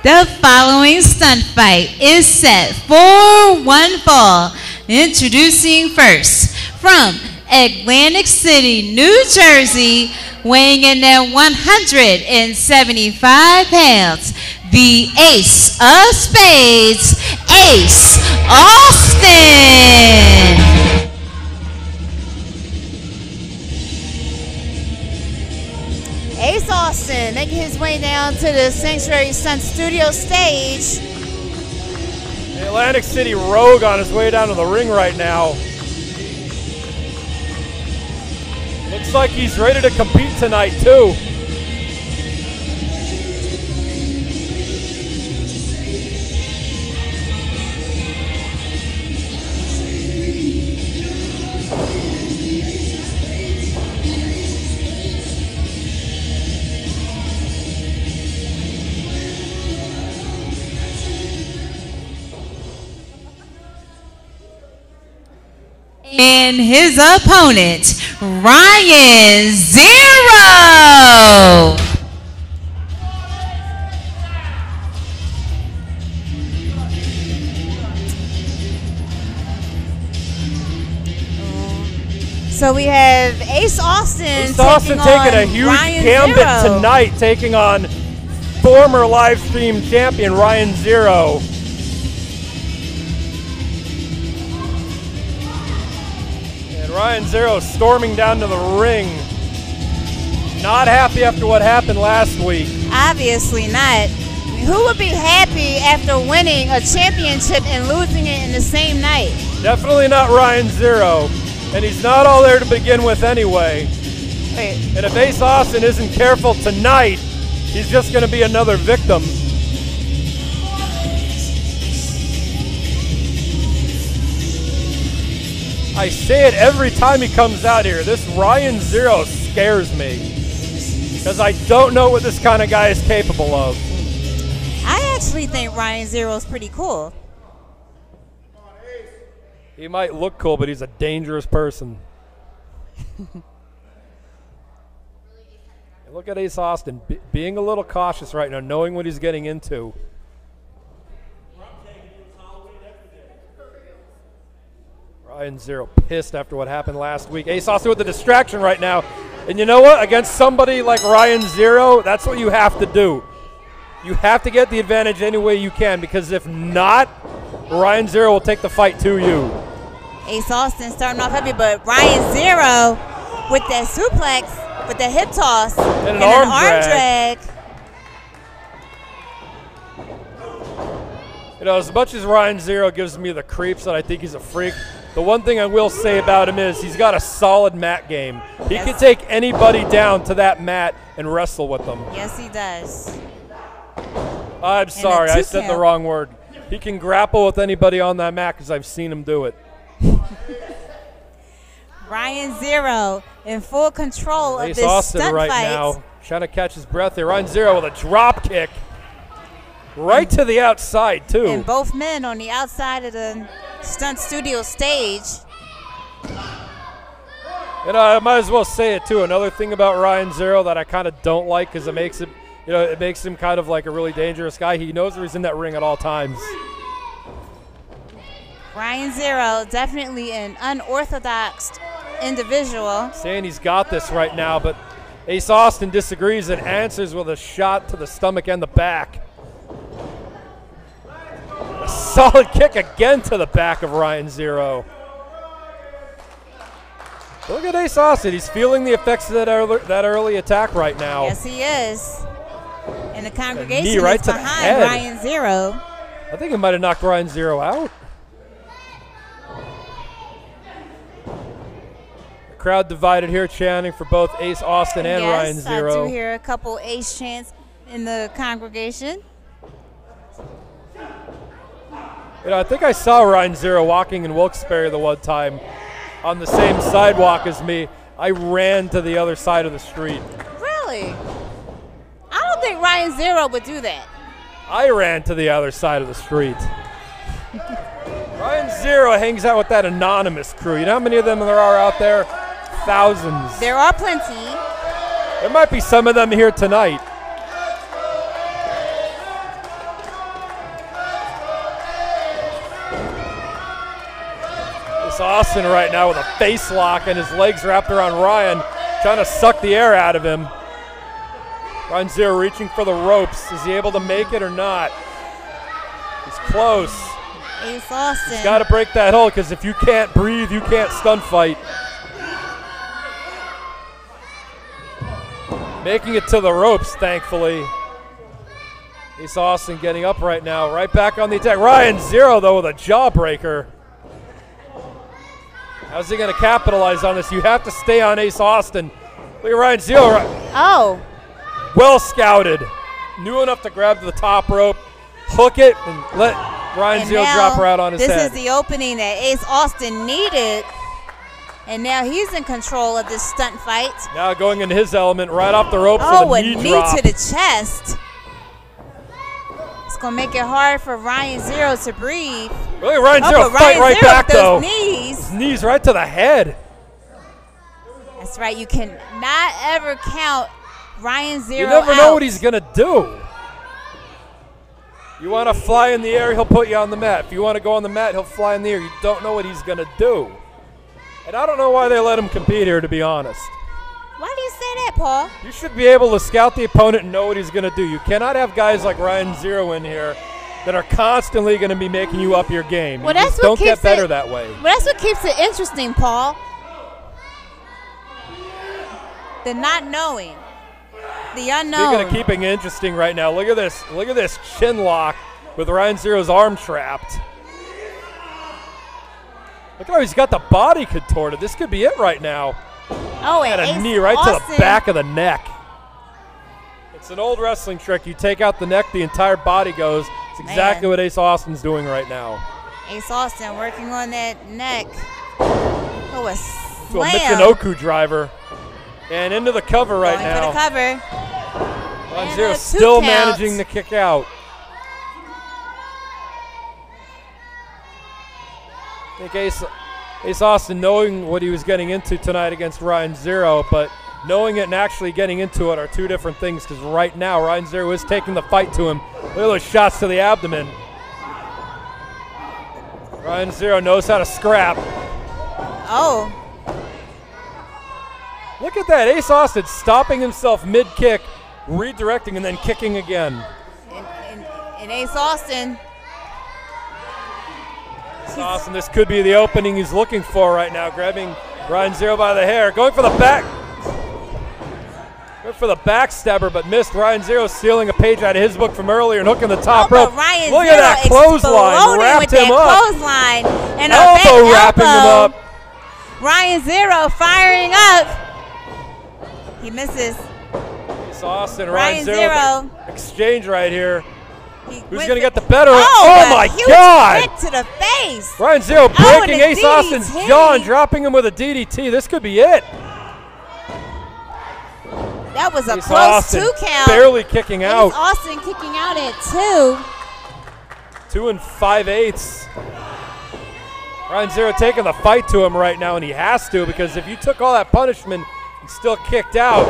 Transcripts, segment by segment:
The following stunt fight is set for one fall. Introducing first, from Atlantic City, New Jersey, weighing in at 175 pounds, the ace of spades, Ace Austin. Ace Austin making his way down to the Sanctuary Stunt Studio stage. The Atlantic City Rogue on his way down to the ring right now. Looks like he's ready to compete tonight too. And his opponent, Ryan Zero. So we have Ace Austin. Ace Austin taking a huge Ryan gambit Zero tonight, taking on former live stream champion Ryan Zero. Ryan Zero storming down to the ring. Not happy after what happened last week. Obviously not. Who would be happy after winning a championship and losing it in the same night? Definitely not Ryan Zero. And he's not all there to begin with anyway. Wait. And if Ace Austin isn't careful tonight, he's just going to be another victim. I say it every time he comes out here. This Ryan Zero scares me because I don't know what this kind of guy is capable of. I actually think Ryan Zero is pretty cool. He might look cool, but he's a dangerous person. Look at Ace Austin being a little cautious right now, knowing what he's getting into. Ryan Zero pissed after what happened last week. Ace Austin with the distraction right now. And you know what? Against somebody like Ryan Zero, that's what you have to do. You have to get the advantage any way you can, because if not, Ryan Zero will take the fight to you. Ace Austin starting off heavy, but Ryan Zero with that suplex, with the hip toss, and an arm drag. You know, as much as Ryan Zero gives me the creeps that I think he's a freak, the one thing I will say about him is he's got a solid mat game. He can take anybody down to that mat and wrestle with them. Yes, he does. I'm sorry, I said the wrong word. He can grapple with anybody on that mat because I've seen him do it. Ryan Zero in full control of Ace this Austin stunt right fight. now, trying to catch his breath here. Ryan Zero with a drop kick right to the outside, too. And both men on the outside of the stunt studio stage. And I might as well say it too. Another thing about Ryan Zero that I kind of don't like, because it makes him, you know, it makes him kind of like a really dangerous guy. He knows where he's in that ring at all times. Ryan Zero, definitely an unorthodox individual. Saying he's got this right now, but Ace Austin disagrees and answers with a shot to the stomach and the back. A solid kick again to the back of Ryan Zero. Look at Ace Austin. He's feeling the effects of that early attack right now. Yes, he is. And the congregation knee right is to the behind head. Ryan Zero. I think it might have knocked Ryan Zero out. The crowd divided here, chanting for both Ace Austin and Ryan Zero. I do hear a couple Ace chants in the congregation. You know, I think I saw Ryan Zero walking in Wilkes-Barre the one time on the same sidewalk as me. I ran to the other side of the street. Really? I don't think Ryan Zero would do that. I ran to the other side of the street. Ryan Zero hangs out with that anonymous crew. You know how many of them there are out there? Thousands. There are plenty. There might be some of them here tonight. Ace Austin right now with a face lock and his legs wrapped around Ryan, trying to suck the air out of him. Ryan Zero reaching for the ropes. Is he able to make it or not? He's close. Ace Austin. He's got to break that hold, because if you can't breathe, you can't stunt fight. Making it to the ropes, thankfully. Ace Austin getting up right now, right back on the attack. Ryan Zero, though, with a jawbreaker. How's he going to capitalize on this? You have to stay on Ace Austin. Look at Ryan Zero. Oh. Well scouted. Knew enough to grab to the top rope, hook it, and let Ryan Zero drop her out on his head. This is the opening that Ace Austin needed. And now he's in control of this stunt fight. Now going into his element, right off the ropes with a knee drop. To the chest. It's going to make it hard for Ryan Zero to breathe. Look at Ryan Zero fight right back, though. Knees. His knees right to the head. That's right. You cannot ever count Ryan Zero You never know what he's going to do. You want to fly in the air, he'll put you on the mat. If you want to go on the mat, he'll fly in the air. You don't know what he's going to do. And I don't know why they let him compete here, to be honest. Why do you say that, Paul? You should be able to scout the opponent and know what he's going to do. You cannot have guys like Ryan Zero in here that are constantly going to be making you up your game. Well, you that's just what don't get better that way. Well, that's what keeps it interesting, Paul. The not knowing. The unknown. Speaking of keeping it interesting right now, look at this. Look at this chin lock with Ryan Zero's arm trapped. Look how he's got the body contorted. This could be it right now. Oh, and a knee right to the back of the neck. It's an old wrestling trick. You take out the neck, the entire body goes. It's exactly what Ace Austin's doing right now. Ace Austin working on that neck. Oh, a slam. To a Michinoku driver. And into the cover right now. Going for the cover. Ryan Zero still managing to kick out. I think Ace Austin, knowing what he was getting into tonight against Ryan Zero, but knowing it and actually getting into it are two different things, because right now Ryan Zero is taking the fight to him. Look at those shots to the abdomen. Ryan Zero knows how to scrap. Oh. Look at that. Ace Austin stopping himself mid-kick, redirecting, and then kicking again. And Ace Austin. Austin, this could be the opening he's looking for right now, grabbing Ryan Zero by the hair, going for the back. Went for the backstabber, but missed. Ryan Zero stealing a page out of his book from earlier and hooking the top rope. Look at that clothesline, wrapped him up. Clothesline and elbow wrapping him up. Ryan Zero firing up. He misses. Ace Austin, Ryan Zero exchange right here. Who's going to get the better? Oh my God! Kick to the face. Ryan Zero breaking Ace Austin's jaw and dropping him with a DDT. This could be it. That was a close 2 count. Barely kicking out. Ace Austin kicking out at 2. 2 5/8. Ryan Zero taking the fight to him right now, and he has to, because if you took all that punishment and still kicked out,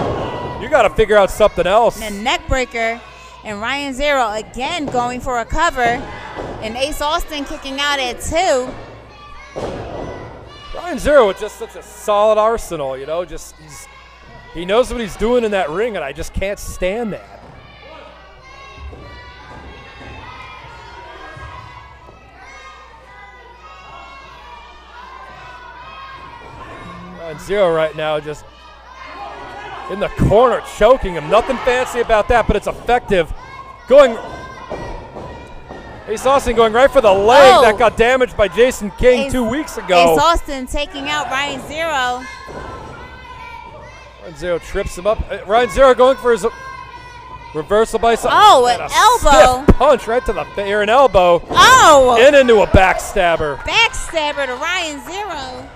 you got to figure out something else. And a neck breaker. And Ryan Zero again going for a cover. And Ace Austin kicking out at 2. Ryan Zero with just such a solid arsenal, you know, he knows what he's doing in that ring, and I just can't stand that. Ryan Zero right now just in the corner, choking him. Nothing fancy about that, but it's effective. Ace Austin going right for the leg that got damaged by Jason King 2 weeks ago. Ace Austin taking out Ryan Zero. Ryan Zero trips him up. Ryan Zero going for his reversal by some. Oh, an elbow. Stiff punch right to the ear, an elbow. Oh. And into a backstabber. Backstabber to Ryan Zero.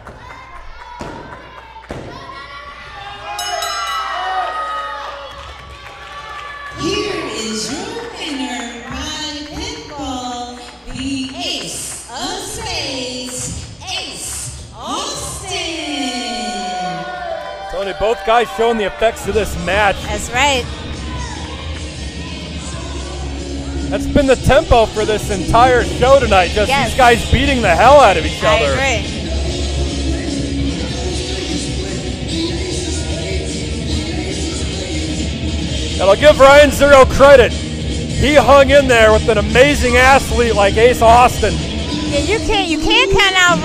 Here is your winner by pinfall, the Ace of Spades, Ace Austin. Tony, both guys showing the effects of this match. That's right. That's been the tempo for this entire show tonight. Just these guys beating the hell out of each other. I agree. And I'll give Ryan Zero credit. He hung in there with an amazing athlete like Ace Austin. Yeah, you can't count out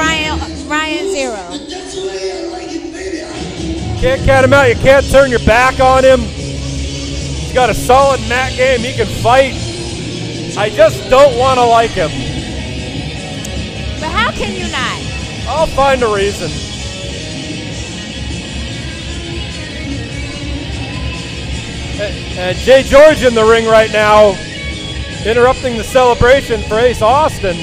Ryan Zero. Can't count him out. You can't turn your back on him. He's got a solid mat game. He can fight. I just don't want to like him. But how can you not? I'll find a reason. And Jay George in the ring right now, interrupting the celebration for Ace Austin.